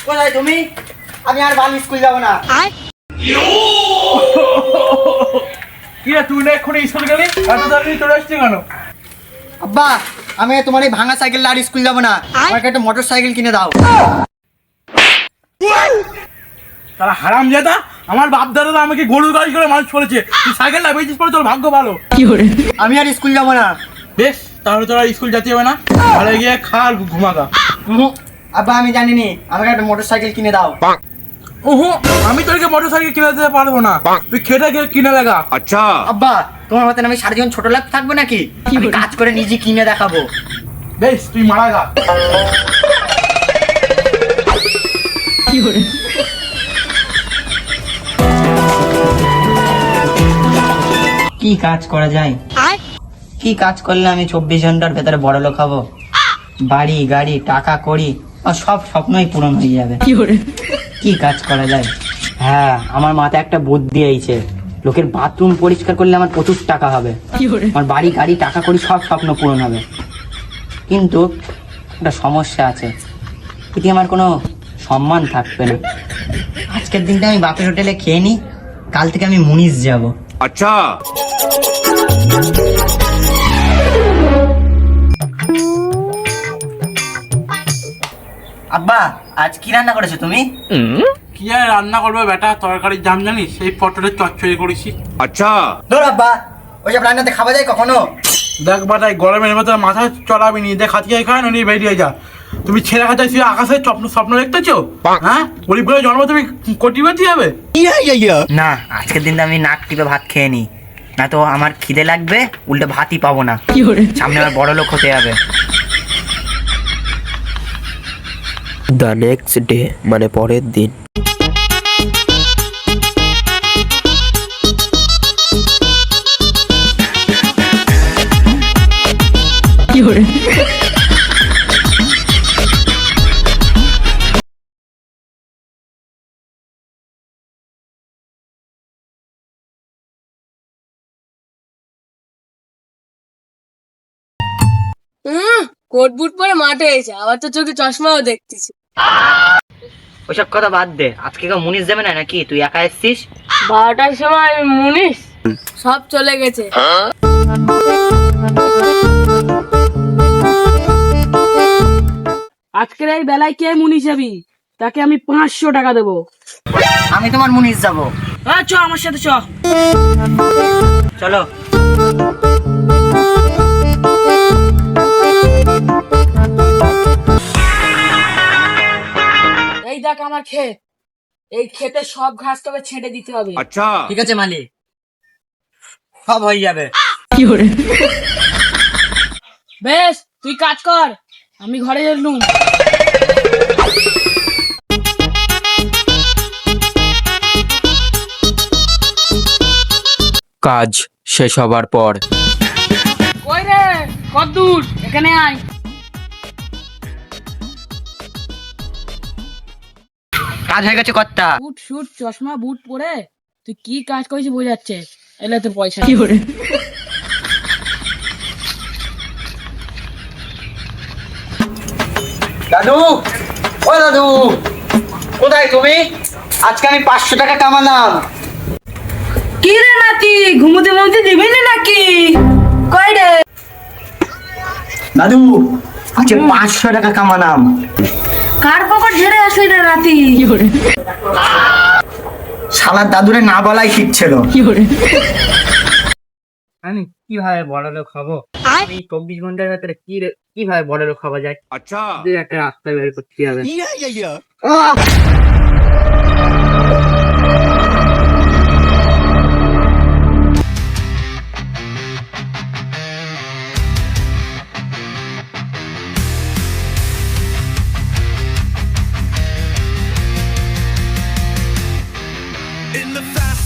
কোথায় তুমি? আমি আর বাল স্কুল যাব না। কি রে তুই না এক্ষুনি স্কুল গেলি? এত তাড়াতাড়ি চলে আসছিস কেন? আব্বা আমি তোমার এই ভাঙা সাইকেল আর স্কুল যাব না, আমাকে একটা মোটর সাইকেল কিনে দাও। তারা হারাম জাদা, আমার বাপ দাদারা আমাকে গরুর গাড়ি করে মানুষ করেছে, তুই সাইকেলটা বেচিস পরে তোর ভাগ্য ভালো। আমি আর স্কুল যাব না। বেশ, তাহলে তোরা স্কুল যেতে হবে না, ঘরে গিয়ে খা আর ঘুমাগা। আব্বা আমি জানিনি, আমাকে একটা মোটর সাইকেল কিনে দাও। ওহো, আমি তোকে মোটর সাইকেল কিনে দিতে পারবো না, তুই খেটে গিয়ে কিনে লাগা। আচ্ছা আব্বা তোমার মতন আমি সারা জীবন ছোট লাভ থাকবো নাকি? আমি কাজ করে নিজে কিনে দেখাবো। বেশ, তুই মারা গা। কি কাজ করা যায়? কি কাজ করলে আমি 24 ঘন্টার ভেতরে বড়লোক হবো? বাড়ি গাড়ি টাকা করি আর সব স্বপ্নই পূরণ হয়ে যাবে। কি কাজ করা যায়? হ্যাঁ, আমার মাথায় একটা বুদ্ধি আইছে। লোকের বাথরুম পরিষ্কার করলে আমার প্রচুর টাকা হবে, আমার বাড়ি গাড়ি টাকা করি সব স্বপ্ন পূরণ হবে। কিন্তু একটা সমস্যা আছে, এতে আমার কোনো সম্মান থাকবে না। আজকের দিনটা আমি বাপের হোটেলে খেয়ে নিই, কাল থেকে আমি মুনিশ যাব। আচ্ছা আব্বা আজ কি রান্না করেছো তুমি? কি আর রান্না করবে বেটা, তরকারির দাম জানিস? এই পটলের চচ্চড়ি করেছি। আচ্ছা ধর আব্বা, ওইসব রান্নাতে খাওয়া যায় কখনো? দেখ বাটাই গরমের ভেতরে মাথা চড়াবি নি, দেখ হাতিয়ে খায় না নিয়ে বেরিয়ে যা। তুমি ছেলে খাতায় শুয়ে আকাশে স্বপ্ন দেখতেছো? হ্যাঁ, গরিব ঘরে জন্ম, তুমি কোটিপতি হবে? না, আজকের দিনটা আমি নাক টিপে ভাত খেয়ে নি, না তো আমার খিদে লাগবে, উল্টে ভাতই পাবো না। সামনে আমার বড় লোক হতে হবে। দ্য নেক্সট ডে মানে পরের দিন। কোট বুট পরে মাঠে এসে আবার তো চোখে চশমাও দেখতেছি। ওইসব কথা বাদ দে, আজকে কেউ মুনিশ যাবে না নাকি? তুই একা এসছিস? 12টার সময় মুনিশ সব চলে গেছে। আজকের এই বেলায় কে মুনিশ যাবি? তাকে আমি 500 টাকা দেবো। আমি তোমার মুনিশ যাব। চ আমার সাথে চ। চলো। এই দেখ আমার ক্ষেত, এই ক্ষেতে সব ঘাস তবে ছেঁটে দিতে হবে। আচ্ছা ঠিক আছে মালিক, সব হয়ে যাবে। বেশ, তুই কাজ কর, আমি ঘরে গেলুম। কাজ শেষ হবার পর কই রে, কদ্দূর? এখানে আয়। কাজ হয়ে গেছে কর্তা। বুট শুট চশমা বুট পরে তুই কি কাজ করেছিস বোঝাচ্ছে, এলে তোর পয়সা। দাদু, ও দাদু, কোথায় তুমি? আজকে আমি 500 টাকা কামালাম। কি রে নাতি, ঘুমোতে ঘুমোতে দিবি না নাকি? কই রে? দাদু আজকে 500 টাকা কামালাম। কার পকেট ঝেড়ে আসলি রে নাতি? শালা দাদুরে না বলাই ঠিক ছিল। আমি কিভাবে বড়লোক হবো? আমি 24 ঘন্টার ভেতরে কিভাবে বড়লোক হওয়া যায়? আচ্ছা একটা রাস্তা বের করতে হবে। In the fast